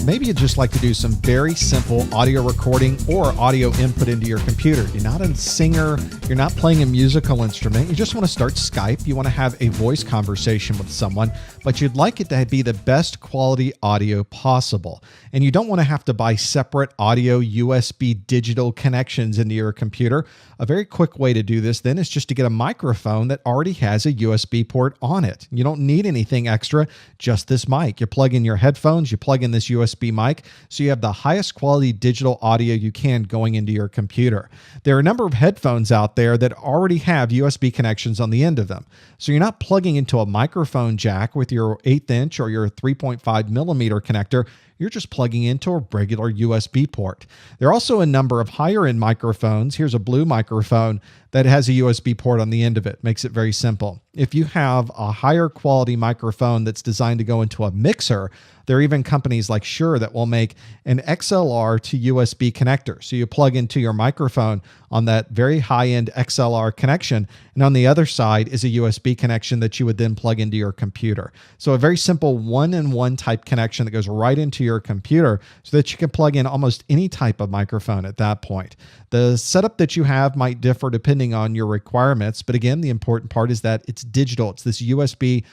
maybe you'd just like to do some very simple audio recording or audio input into your computer. You're not a singer, you're not playing a musical instrument, you just want to start Skype, you want to have a voice conversation with someone, but you'd like it to be the best quality audio possible. And you don't want to have to buy separate audio USB digital connections into your computer. A very quick way to do this then is just to get a microphone that already has a USB port on it. You don't need anything extra, just this mic. You plug in your headphones, you plug in this USB mic, so you have the highest quality digital audio you can going into your computer. There are a number of headphones out there that already have USB connections on the end of them. So you're not plugging into a microphone jack with your 1/8 inch or your 3.5 millimeter connector. You're just plugging into a regular USB port. There are also a number of higher end microphones. Here's a blue microphone that has a USB port on the end of it. Makes it very simple. If you have a higher quality microphone that's designed to go into a mixer, there are even companies like Shure that will make an XLR to USB connector. So you plug into your microphone on that very high-end XLR connection, and on the other side is a USB connection that you would then plug into your computer. So a very simple one-in-one type connection that goes right into your computer so that you can plug in almost any type of microphone at that point. The setup that you have might differ depending on your requirements, but again, the important part is that it's digital. It's this USB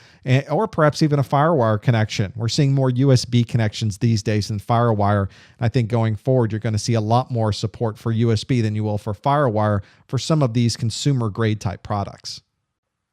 or perhaps even a Firewire connection. We're seeing more USB connections these days than Firewire. And I think going forward, you're going to see a lot more support for USB than you will for Firewire for some of these consumer grade type products.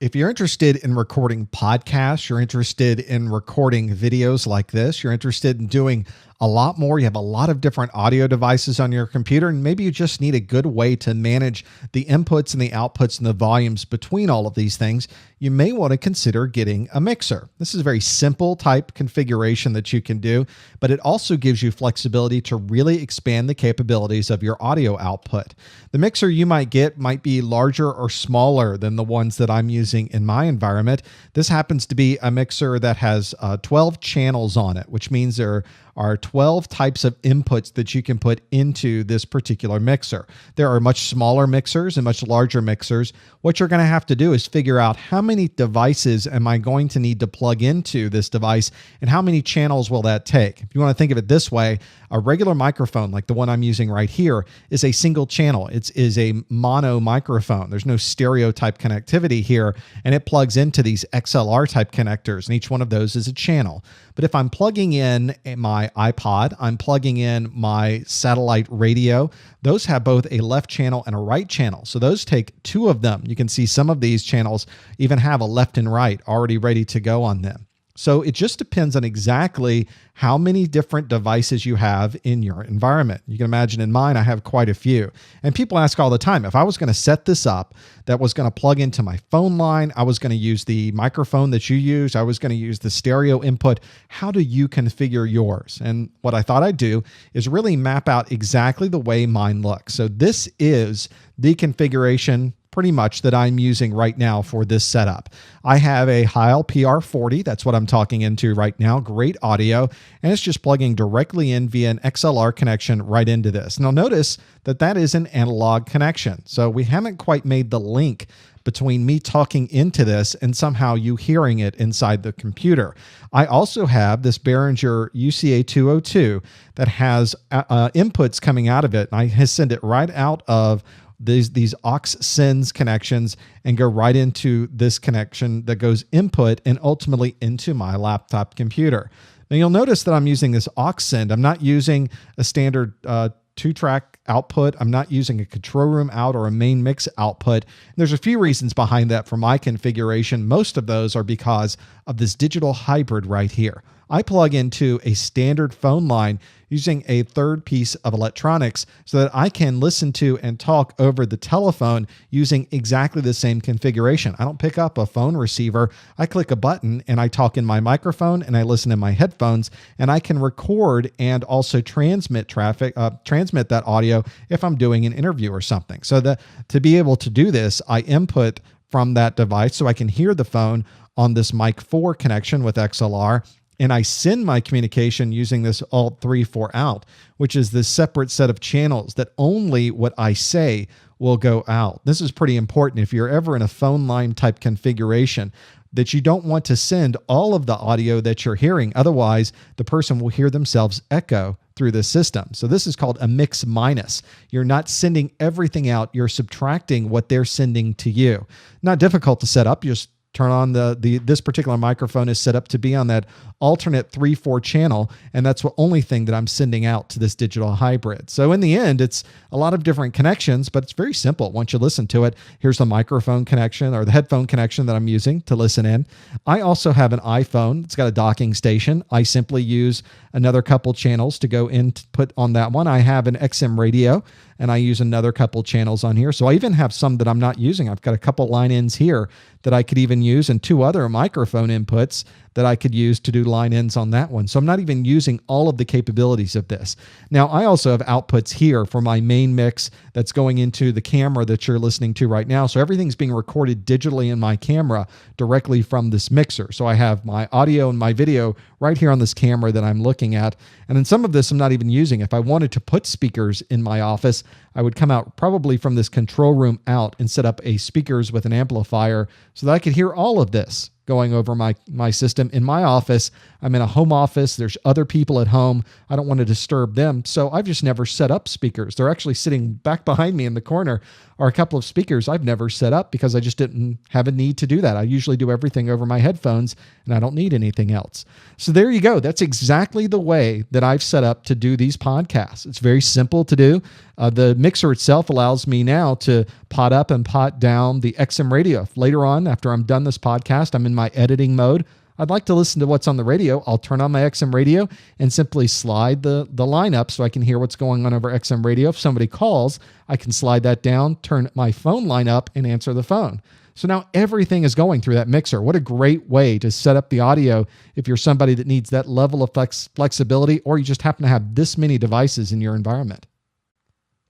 If you're interested in recording podcasts, you're interested in recording videos like this, you're interested in doing a lot more, you have a lot of different audio devices on your computer, and maybe you just need a good way to manage the inputs and the outputs and the volumes between all of these things, you may want to consider getting a mixer. This is a very simple type configuration that you can do, but it also gives you flexibility to really expand the capabilities of your audio output. The mixer you might get might be larger or smaller than the ones that I'm using in my environment. This happens to be a mixer that has 12 channels on it, which means there are 12 types of inputs that you can put into this particular mixer. There are much smaller mixers and much larger mixers. What you're going to have to do is figure out how many devices am I going to need to plug into this device and how many channels will that take. If you want to think of it this way, a regular microphone like the one I'm using right here is a single channel. It is a mono microphone. There's no stereo type connectivity here, and it plugs into these XLR type connectors, and each one of those is a channel. But if I'm plugging in my iPod, I'm plugging in my satellite radio, those have both a left channel and a right channel. So those take two of them. You can see some of these channels even have a left and right already ready to go on them. So it just depends on exactly how many different devices you have in your environment. You can imagine in mine, I have quite a few. And people ask all the time, if I was going to set this up, that was going to plug into my phone line, I was going to use the microphone that you use, I was going to use the stereo input, how do you configure yours? And what I thought I'd do is really map out exactly the way mine looks. So this is the configuration pretty much that I'm using right now for this setup. I have a Heil PR40, that's what I'm talking into right now, great audio, and it's just plugging directly in via an XLR connection right into this. Now notice that that is an analog connection, so we haven't quite made the link between me talking into this and somehow you hearing it inside the computer. I also have this Behringer UCA202 that has inputs coming out of it, and I send it right out of these aux sends connections and go right into this connection that goes input and ultimately into my laptop computer. Now you'll notice that I'm using this aux send. I'm not using a standard 2-track output. I'm not using a control room out or a main mix output. And there's a few reasons behind that for my configuration. Most of those are because of this digital hybrid right here. I plug into a standard phone line using a third piece of electronics so that I can listen to and talk over the telephone using exactly the same configuration. I don't pick up a phone receiver. I click a button and I talk in my microphone and I listen in my headphones, and I can record and also transmit that audio if I'm doing an interview or something. So to be able to do this, I input from that device so I can hear the phone on this mic 4 connection with XLR, and I send my communication using this Alt 3 for out, which is this separate set of channels that only what I say will go out. This is pretty important if you're ever in a phone line type configuration, that you don't want to send all of the audio that you're hearing. Otherwise, the person will hear themselves echo through the system. So this is called a mix minus. You're not sending everything out. You're subtracting what they're sending to you. Not difficult to set up. You just turn on this particular microphone is set up to be on that alternate 3/4 channel, and that's the only thing that I'm sending out to this digital hybrid. So in the end, it's a lot of different connections, but it's very simple. Once you listen to it, here's the microphone connection or the headphone connection that I'm using to listen in. I also have an iPhone. It's got a docking station. I simply use another couple channels to go in to put on that one. I have an XM radio, and I use another couple channels on here. So I even have some that I'm not using. I've got a couple line ins here that I could even use, and 2 other microphone inputs that I could use to do line ins on that one. So I'm not even using all of the capabilities of this. Now, I also have outputs here for my main mix that's going into the camera that you're listening to right now. So everything's being recorded digitally in my camera directly from this mixer. So I have my audio and my video right here on this camera that I'm looking at. And then some of this I'm not even using. If I wanted to put speakers in my office, I would come out probably from this control room out and set up a speakers with an amplifier so that I could hear all of this going over my system in my office. I'm in a home office. There's other people at home. I don't want to disturb them. So I've just never set up speakers. They're actually sitting back behind me in the corner are a couple of speakers I've never set up because I just didn't have a need to do that. I usually do everything over my headphones and I don't need anything else. So there you go. That's exactly the way that I've set up to do these podcasts. It's very simple to do. The mixer itself allows me now to pot up and pot down the XM radio. Later on, after I'm done this podcast, I'm in my editing mode. I'd like to listen to what's on the radio. I'll turn on my XM radio and simply slide the line up so I can hear what's going on over XM radio. If somebody calls, I can slide that down, turn my phone line up, and answer the phone. So now everything is going through that mixer. What a great way to set up the audio if you're somebody that needs that level of flexibility, or you just happen to have this many devices in your environment.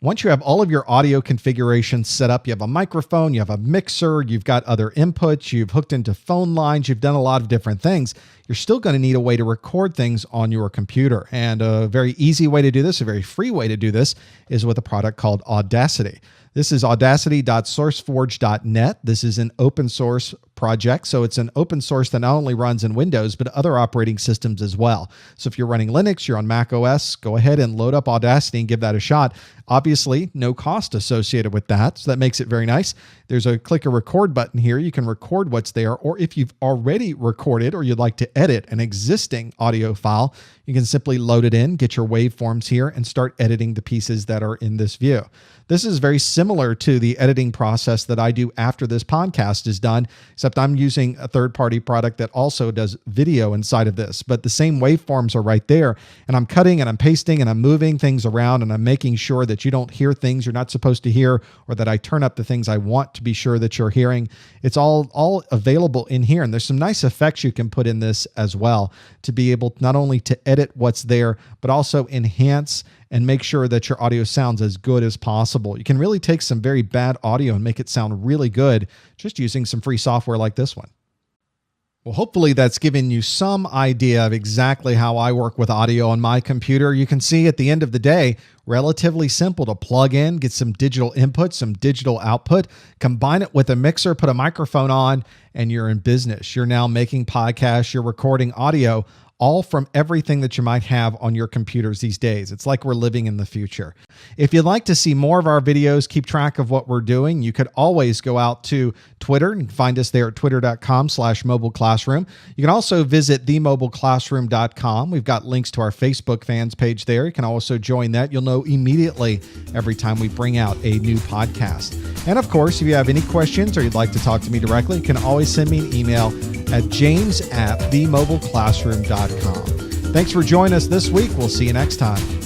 Once you have all of your audio configurations set up, you have a microphone, you have a mixer, you've got other inputs, you've hooked into phone lines, you've done a lot of different things, you're still going to need a way to record things on your computer. And a very easy way to do this, a very free way to do this, is with a product called Audacity. This is audacity.sourceforge.net. This is an open source project. So it's an open source that not only runs in Windows, but other operating systems as well. So if you're running Linux, you're on Mac OS, go ahead and load up Audacity and give that a shot. Obviously, no cost associated with that. So that makes it very nice. There's a click a record button here. You can record what's there, or if you've already recorded or you'd like to edit an existing audio file, you can simply load it in, get your waveforms here, and start editing the pieces that are in this view. This is very similar to the editing process that I do after this podcast is done, except I'm using a third-party product that also does video inside of this. But the same waveforms are right there, and I'm cutting and I'm pasting and I'm moving things around, and I'm making sure that you don't hear things you're not supposed to hear, or that I turn up the things I want to be sure that you're hearing. It's all available in here, and there's some nice effects you can put in this as well to be able not only to edit what's there, but also enhance and make sure that your audio sounds as good as possible. You can really take some very bad audio and make it sound really good just using some free software like this one. Well, hopefully that's given you some idea of exactly how I work with audio on my computer. You can see at the end of the day, relatively simple to plug in, get some digital input, some digital output, combine it with a mixer, put a microphone on, and you're in business. You're now making podcasts, you're recording audio, all from everything that you might have on your computers these days. It's like we're living in the future. If you'd like to see more of our videos, keep track of what we're doing, you could always go out to Twitter and find us there at twitter.com/mobileclassroom. You can also visit themobileclassroom.com. We've got links to our Facebook fans page there. You can also join that. You'll know immediately every time we bring out a new podcast. And of course, if you have any questions or you'd like to talk to me directly, you can always send me an email at james@themobileclassroom.com. Thanks for joining us this week. We'll see you next time.